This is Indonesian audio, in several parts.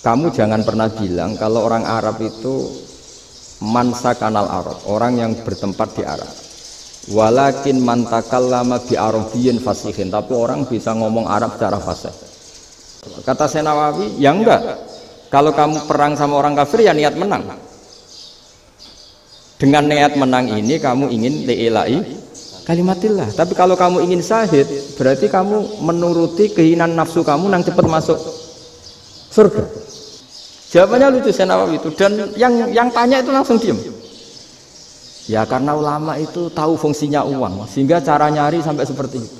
Kamu jangan pernah bilang kalau orang Arab itu mansa kanal Arab, orang yang bertempat di Arab. Walakin man takallama bi arabiyyin fasihin, tapi orang bisa ngomong Arab secara fasih. Kata Syekh Nawawi, ya enggak. Kalau kamu perang sama orang kafir ya niat menang. Dengan niat menang ini kamu ingin li'ilai kalimatillah. Tapi kalau kamu ingin syahid, berarti kamu menuruti keinginan nafsu kamu yang cepat masuk surga. Jawabannya lucu Syekh Nawawi itu, dan yang tanya itu langsung diam. Ya karena ulama itu tahu fungsinya uang, sehingga cara nyari sampai seperti itu.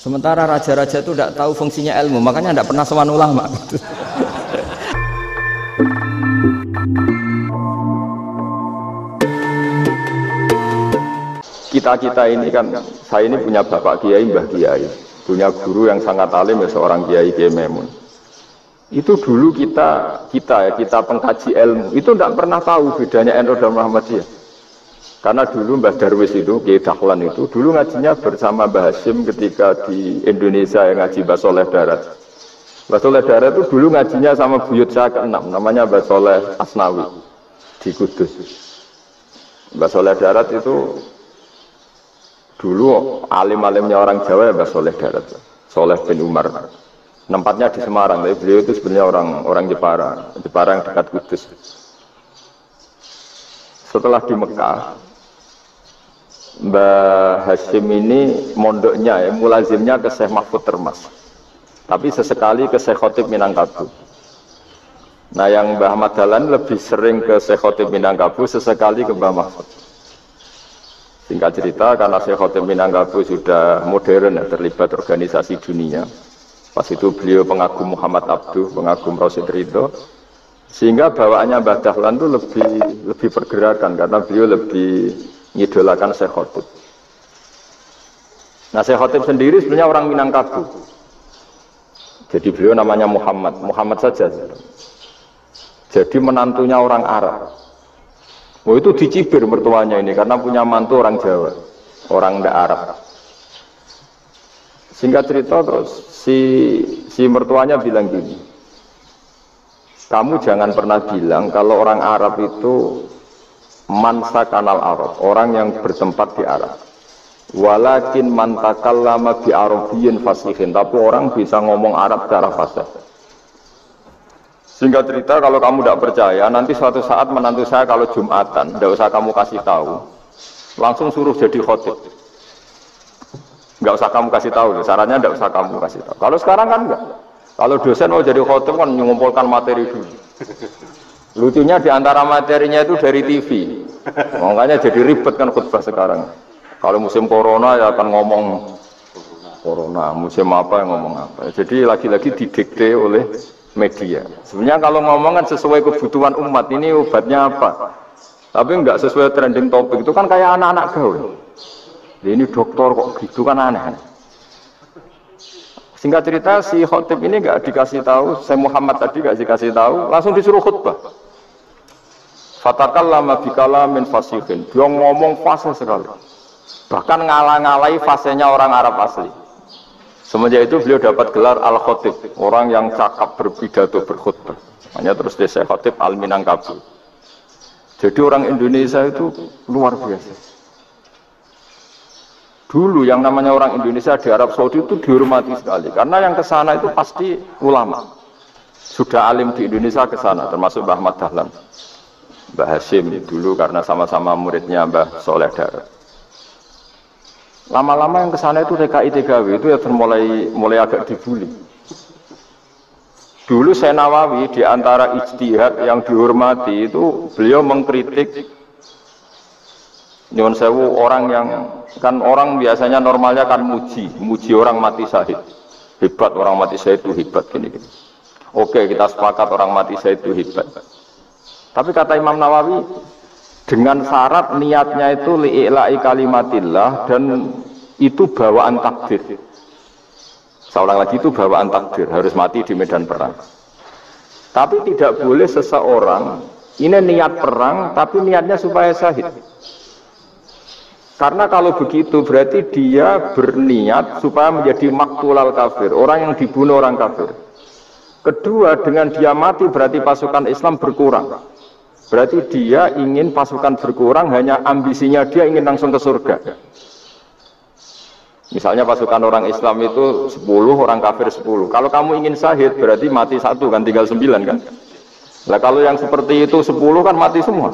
Sementara raja-raja itu tidak tahu fungsinya ilmu, makanya tidak pernah sowan ulama. Kita ini kan, saya ini punya bapak kiai, mbah kiai, punya guru yang sangat alim, ya seorang kiai Kiai Memun. Itu dulu kita pengkaji ilmu itu tidak pernah tahu bedanya NU dan Muhammadiyah. Karena dulu Mbah Darwis itu, Kiai Dahlan itu dulu ngajinya bersama Mbah Hasyim ketika di Indonesia yang ngaji Mbah Soleh Darat. Mbah Soleh Darat itu dulu ngajinya sama buyut saya ke-6, namanya Mbah Soleh Asnawi di Kudus. Mbah Soleh Darat itu dulu alim-alimnya orang Jawa ya Mbah Soleh Darat, Soleh bin Umar. Tempatnya di Semarang, tapi beliau itu sebenarnya orang Jepara yang dekat Kudus. Setelah di Mekah, Mbah Hasyim ini mondoknya, mulazimnya ke Syekh Mahfud Termas, tapi sesekali ke Syekh Khotib Minangkabau. Nah yang Mbah Ahmad Dahlan lebih sering ke Syekh Khotib Minangkabau, sesekali ke Mbah Mahfud. Singkat cerita, karena Syekh Khotib Minangkabau sudah modern ya, terlibat organisasi dunia. Pas itu beliau pengagum Muhammad Abduh, pengagum Rasid Ridho, sehingga bawaannya Mbah Dahlan itu lebih pergerakan karena beliau lebih ngidolakan Syekh Khotib. Nah Syekh Khotib sendiri sebenarnya orang Minangkabau, jadi beliau namanya Muhammad saja. Jadi menantunya orang Arab. Oh itu dicibir mertuanya ini karena punya mantu orang Jawa, orang ndak Arab. Singkat cerita terus si mertuanya bilang gini, kamu jangan pernah bilang kalau orang Arab itu mansa kanal Arab, orang yang bertempat di Arab. Walakin man takallama bi arabiyyin fasihin, tapi orang bisa ngomong Arab secara fasih. Singkat cerita, kalau kamu tidak percaya, nanti suatu saat menantu saya kalau Jumatan, tidak usah kamu kasih tahu, langsung suruh jadi khotib. Nggak usah kamu kasih tahu, sarannya nggak usah kamu kasih tahu. Kalau sekarang kan enggak. Kalau dosen mau jadi khotib kan mengumpulkan materi dulu. Lucunya di antara materinya itu dari TV. Makanya jadi ribet kan khutbah sekarang. Kalau musim corona ya akan ngomong corona, musim apa yang ngomong apa. Jadi lagi-lagi didikte oleh media. Sebenarnya kalau ngomong kan sesuai kebutuhan umat, ini obatnya apa. Tapi enggak sesuai trending topik, itu kan kayak anak-anak gaul. Ini dokter kok gitu kan aneh. Singkat cerita si khotib ini nggak dikasih tahu, saya Muhammad tadi nggak dikasih tahu, langsung disuruh khutbah. Fatakallama bikalamin fasihin, dia ngomong fasih sekali, bahkan ngalah-ngalai fasihnya orang Arab asli. Semenjak itu beliau dapat gelar al-khotib, orang yang cakap berpidato berkhutbah. Hanya terus desa khotib al-Minangkabau. Jadi orang Indonesia itu luar biasa. Dulu yang namanya orang Indonesia di Arab Saudi itu dihormati sekali, karena yang ke sana itu pasti ulama. Sudah alim di Indonesia ke sana, termasuk Mbah Ahmad Dahlan, Mbah Hasyim dulu karena sama-sama muridnya Mbah Soleh Darat. Lama-lama yang ke sana itu TKI-TKW itu ya mulai agak dibully. Dulu Syekh Nawawi di antara ijtihad yang dihormati itu beliau mengkritik nyuwun sewu orang yang kan orang biasanya normalnya kan muji orang mati syahid. Hebat orang mati syahid itu hebat gini. Oke, kita sepakat orang mati syahid itu hebat. Tapi kata Imam Nawawi dengan syarat niatnya itu li'ila'i kalimatillah dan itu bawaan takdir. Seorang lagi itu bawaan takdir, harus mati di medan perang. Tapi tidak boleh seseorang ini niat perang tapi niatnya supaya syahid. Karena kalau begitu berarti dia berniat supaya menjadi maktulal kafir, orang yang dibunuh orang kafir. Kedua, dengan dia mati berarti pasukan Islam berkurang. Berarti dia ingin pasukan berkurang, hanya ambisinya dia ingin langsung ke surga. Misalnya pasukan orang Islam itu 10, orang kafir 10. Kalau kamu ingin syahid berarti mati 1 kan, tinggal 9 kan. Nah kalau yang seperti itu 10 kan mati semua.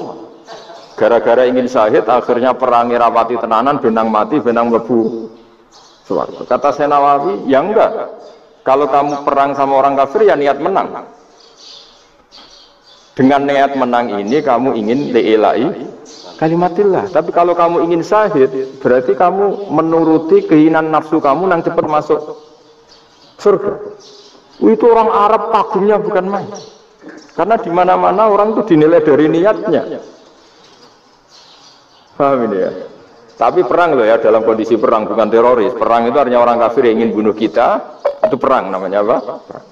Gara-gara ingin syahid akhirnya perangi rapati tenanan, benang mati, benang lebu. Kata Senawawi, ya enggak. Kalau kamu perang sama orang kafir ya niat menang. Dengan niat menang ini kamu ingin li'ilai kalimatillah. Tapi kalau kamu ingin syahid, berarti kamu menuruti keinginan nafsu kamu yang cepat masuk surga. Itu orang Arab kagumnya bukan main. Karena di mana-mana orang itu dinilai dari niatnya. Paham ini ya? Tapi perang loh ya, dalam kondisi perang, bukan teroris. Perang itu artinya orang kafir yang ingin bunuh kita, itu perang namanya apa? Perang.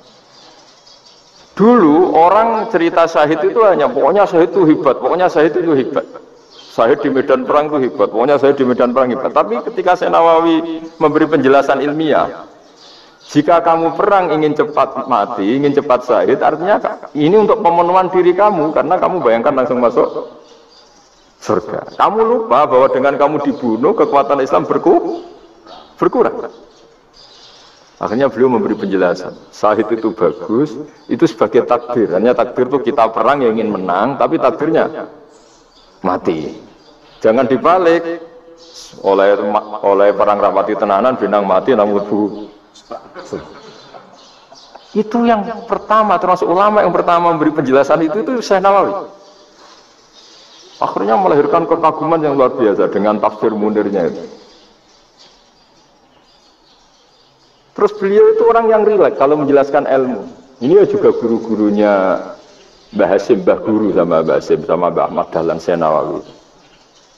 Dulu orang cerita syahid itu hanya pokoknya syahid itu hebat, pokoknya syahid itu hebat. Syahid di medan perang itu hebat, pokoknya syahid di medan perang hebat. Tapi ketika Senawawi memberi penjelasan ilmiah, jika kamu perang ingin cepat mati, ingin cepat syahid, artinya ini untuk pemenuhan diri kamu, karena kamu bayangkan langsung masuk surga. Kamu lupa bahwa dengan kamu dibunuh, kekuatan Islam berkurang. Akhirnya beliau memberi penjelasan, syahid itu bagus, itu sebagai takdir. Hanya takdir itu kita perang yang ingin menang, tapi takdirnya mati. Jangan dibalik, oleh perang rapati tenanan, benang mati, namun lebu. Itu yang pertama, termasuk ulama yang pertama memberi penjelasan itu Syekh Nawawi. Akhirnya melahirkan kekaguman yang luar biasa dengan tafsir Munirnya itu. Terus beliau itu orang yang rileks kalau menjelaskan ilmu. Ini juga guru-gurunya Mbah Hasim, Mbah Guru sama Mbah Hasim, sama Mbah Ahmad Dahlan Syekh Nawawi.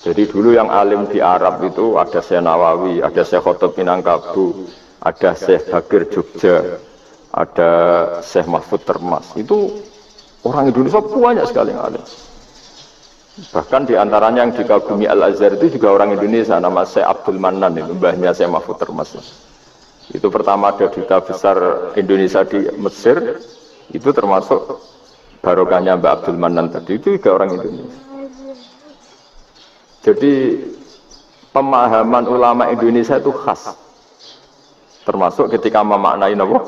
Jadi dulu yang alim di Arab itu ada Syekh Nawawi, ada Syekh Khotob Minangkabau, ada Syekh Bakir Jogja, ada Syekh Mahfud Termas. Itu orang Indonesia banyak sekali yang alim. Bahkan diantaranya yang dikagumi Al-Azhar itu juga orang Indonesia, nama Syekh Abdul Manan, itu mbahnya Syekh Mahfud Termas. Itu pertama ada duta besar Indonesia di Mesir, itu termasuk barokahnya Mbak Abdul Manan tadi, itu juga orang Indonesia. Jadi pemahaman ulama Indonesia itu khas, termasuk ketika memaknai apa?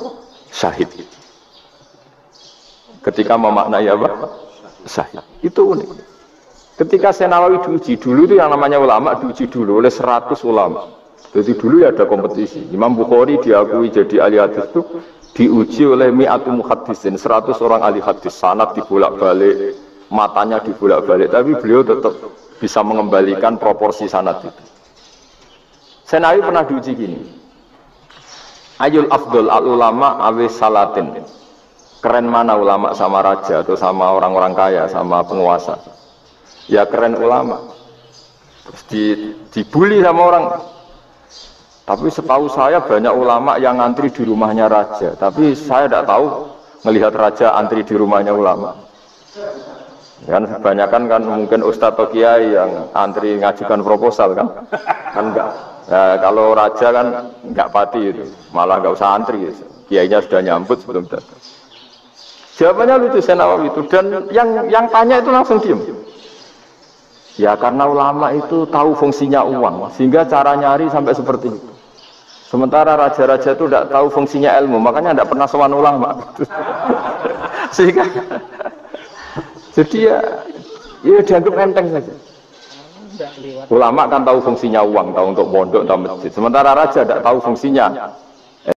Syahid. Ketika memaknai apa? Syahid. Itu unik. Ketika Senawawi diuji dulu itu yang namanya ulama diuji dulu oleh 100 ulama. Jadi dulu ya ada kompetisi. Imam Bukhari diakui jadi ahli hadis itu diuji oleh mi'atu muhaddisin, 100 orang ahli hadis, sanad dibolak-balik, matanya dibolak-balik, tapi beliau tetap bisa mengembalikan proporsi sanad itu. Senawi pernah diuji gini. Ayul afdol al ulama awis salatin. Keren mana ulama sama raja atau sama orang-orang kaya, sama penguasa? Ya keren ulama. Terus dibully sama orang. Tapi setahu saya banyak ulama yang antri di rumahnya raja. Tapi saya tidak tahu melihat raja antri di rumahnya ulama. Kan kebanyakan kan mungkin ustadz atau kiai yang antri ngajukan proposal kan enggak. Nah, kalau raja kan enggak pati itu, malah enggak usah antri. Kiainya sudah nyambut sebelum datang. Jawabannya lucu Senawawi itu, dan yang tanya itu langsung diam. Ya karena ulama itu tahu fungsinya uang, sehingga cara nyari sampai seperti itu. Sementara raja-raja itu tidak tahu fungsinya ilmu, makanya tidak pernah sowan ulama. Sehingga jadi ya dianggap enteng saja. Ulama kan tahu fungsinya uang, tahu untuk pondok, tahu masjid. Sementara raja tidak tahu fungsinya